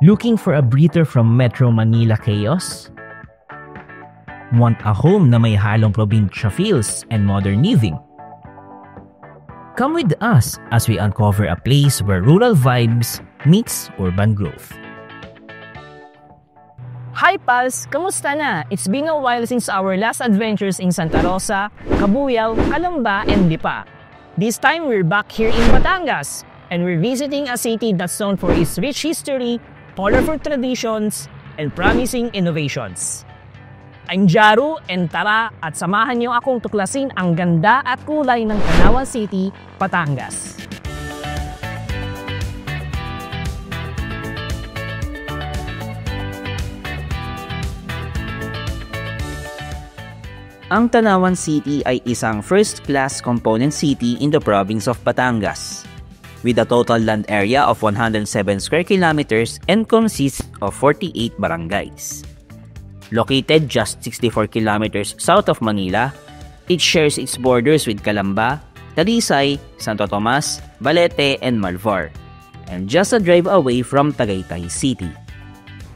Looking for a breather from Metro Manila chaos? Want a home na may halong probinsya feels and modern living? Come with us as we uncover a place where rural vibes meets urban growth. Hi pals! Kamusta na? It's been a while since our last adventures in Santa Rosa, Cabuyao, Calamba, and Lipa. This time we're back here in Batangas, and we're visiting a city that's known for its rich history, colorful traditions, and promising innovations. I'm Jaru, and tara at samahan niyo akong tuklasin ang ganda at kulay ng Tanawan City, Batangas. Ang Tanawan City ay isang first-class component city in the province of Batangas, with a total land area of 107 square kilometers and consists of 48 barangays. Located just 64 kilometers south of Manila, it shares its borders with Calamba, Talisay, Santo Tomas, Balete, and Malvar, and just a drive away from Tagaytay City.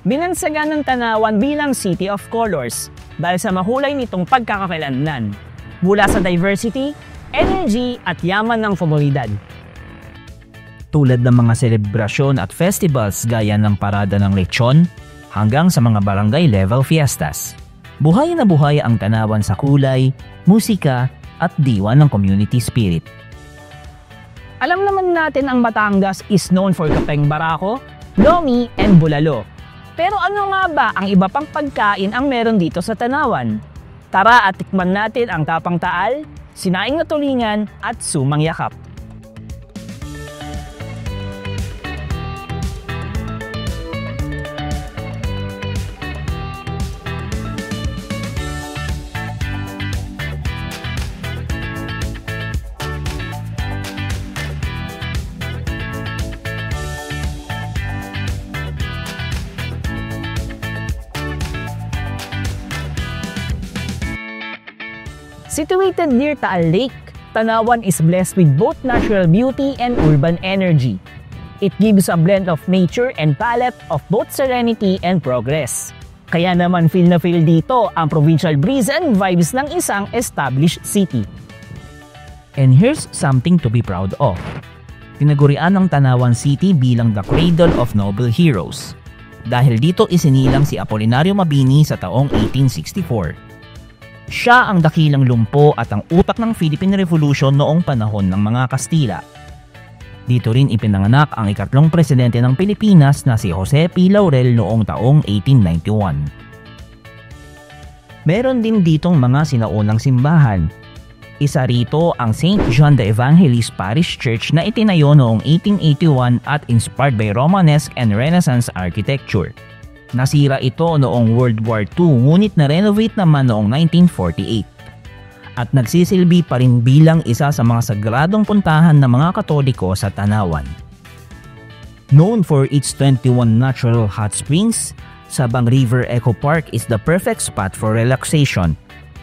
Binansagan ng Tanawan bilang City of Colors dahil sa mahulay nitong pagkakakilanlan mula sa diversity, energy at yaman ng komunidad. Tulad ng mga selebrasyon at festivals gaya ng parada ng lechon hanggang sa mga barangay level fiestas. Buhay na buhay ang Tanawan sa kulay, musika at diwa ng community spirit. Alam naman natin ang Batangas is known for kapeng barako, lomi, and bulalo. Pero ano nga ba ang iba pang pagkain ang meron dito sa Tanawan? Tara at tikman natin ang tapang taal, sinaing na tulingan at sumang yakap. Situated near Taal Lake, Tanawan is blessed with both natural beauty and urban energy. It gives a blend of nature and palette of both serenity and progress. Kaya naman feel na feel dito ang provincial breeze and vibes ng isang established city. And here's something to be proud of. Tinagurian ng Tanawan City bilang the cradle of noble heroes. Dahil dito isinilang si Apolinario Mabini sa taong 1864. Siya ang dakilang lumpo at ang utak ng Philippine Revolution noong panahon ng mga Kastila. Dito rin ipinanganak ang ikatlong presidente ng Pilipinas na si Jose P. Laurel noong taong 1891. Meron din ditong mga sinaunang simbahan. Isa rito ang St. John the Evangelist Parish Church na itinayo noong 1881 at inspired by Romanesque and Renaissance architecture. Nasira ito noong World War II ngunit na-renovate naman noong 1948 at nagsisilbi pa rin bilang isa sa mga sagradong puntahan ng mga Katoliko sa Tanawan. Known for its 21 natural hot springs, Sabang River Eco Park is the perfect spot for relaxation.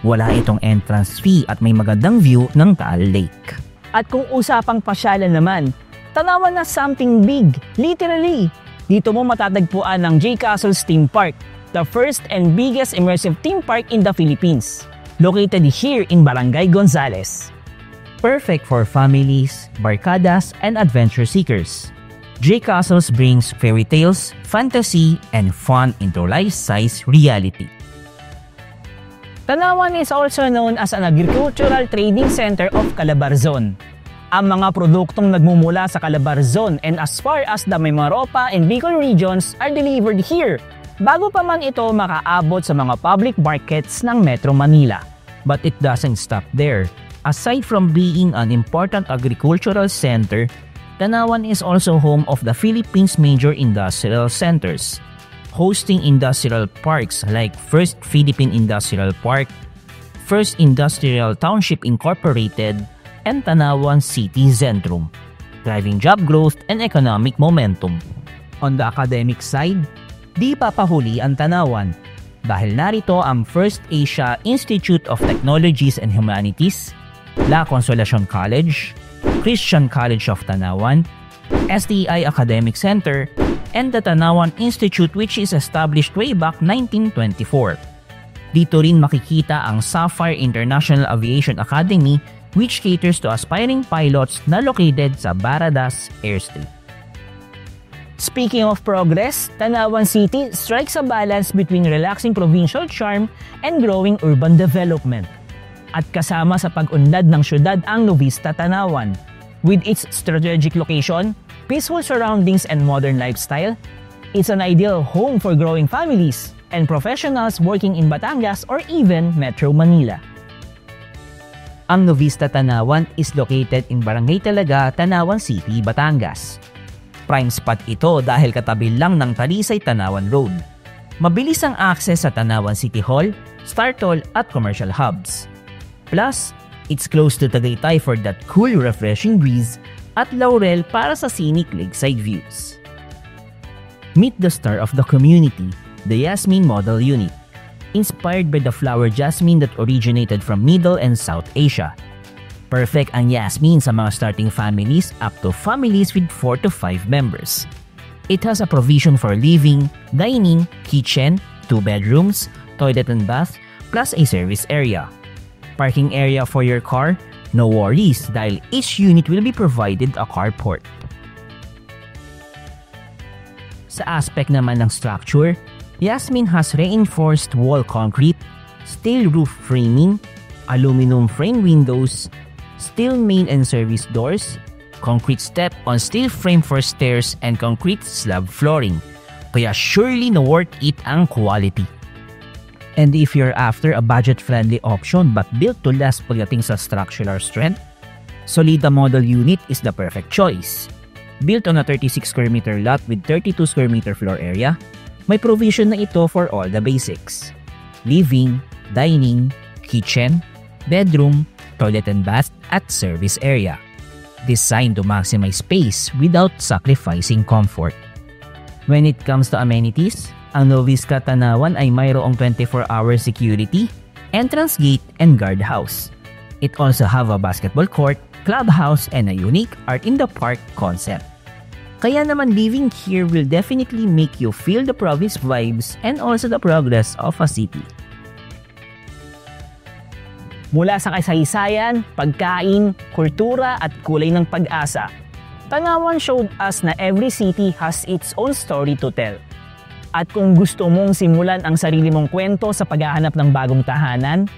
Wala itong entrance fee at may magandang view ng Taal Lake. At kung usapang pasyalan naman, Tanawan na something big, literally. Dito mo matatagpuan ang J. Castles Theme Park, the first and biggest immersive theme park in the Philippines, located here in Barangay Gonzales. Perfect for families, barkadas, and adventure seekers. J. Castles brings fairy tales, fantasy, and fun into life-size reality. Tanawan is also known as an agricultural trading center of Calabarzon. Ang mga produktong nagmumula sa Calabarzon and as far as the Mimaropa and Bicol regions are delivered here bago pa man ito makaabot sa mga public markets ng Metro Manila. But it doesn't stop there. Aside from being an important agricultural center, Tanawan is also home of the Philippines' major industrial centers, hosting industrial parks like First Philippine Industrial Park, First Industrial Township Incorporated, and Tanawan City Zentrum, driving job growth and economic momentum. On the academic side, di papahuli ang Tanawan dahil narito ang First Asia Institute of Technologies and Humanities, La Consolacion College, Christian College of Tanawan, STI Academic Center, and the Tanawan Institute which is established way back 1924. Dito rin makikita ang Sapphire International Aviation Academy which caters to aspiring pilots na located sa Baradas Airstrip. Speaking of progress, Tanawan City strikes a balance between relaxing provincial charm and growing urban development. At kasama sa pag-unlad ng syudad ang Novista Tanawan. With its strategic location, peaceful surroundings and modern lifestyle, it's an ideal home for growing families and professionals working in Batangas or even Metro Manila. Ang Novista Tanawan is located in Barangay Talaga, Tanawan City, Batangas. Prime spot ito dahil katabi lang ng Talisay Tanawan Road. Mabilis ang access sa Tanawan City Hall, Star Toll at commercial hubs. Plus, it's close to Tagaytay for that cool refreshing breeze at Laurel para sa scenic lakeside views. Meet the star of the community, the Yasmin Model Unit, inspired by the flower jasmine that originated from Middle and South Asia. Perfect ang Yasmin sa mga starting families up to families with 4 to 5 members. It has a provision for living, dining, kitchen, 2 bedrooms, toilet and bath, plus a service area. Parking area for your car? No worries dahil each unit will be provided a carport. Sa aspect naman ng structure, Yasmin has reinforced wall concrete, steel roof framing, aluminum frame windows, steel main and service doors, concrete step on steel frame for stairs and concrete slab flooring. Kaya surely na worth it ang quality. And if you're after a budget-friendly option but built to last pagdating sa structural strength, Solida Model Unit is the perfect choice. Built on a 36 square meter lot with 32 square meter floor area, may provision na ito for all the basics. Living, dining, kitchen, bedroom, toilet and bath at service area. Designed to maximize space without sacrificing comfort. When it comes to amenities, ang Novista Tanawan ay mayroong 24-hour security, entrance gate and guardhouse. It also have a basketball court, clubhouse and a unique art in the park concept. Kaya naman living here will definitely make you feel the province vibes and also the progress of a city. Mula sa kasaysayan, pagkain, kultura at kulay ng pag-asa, Tanawan showed us na every city has its own story to tell. At kung gusto mong simulan ang sarili mong kwento sa paghahanap ng bagong tahanan,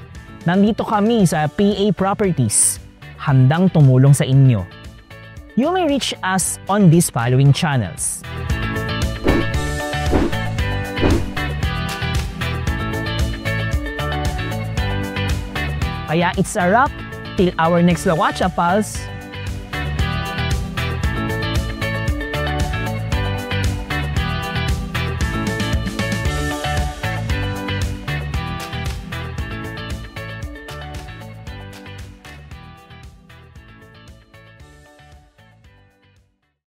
nandito kami sa PA Properties, handang tumulong sa inyo. You may reach us on these following channels. Kaya it's a wrap till our next Lawacha Pals.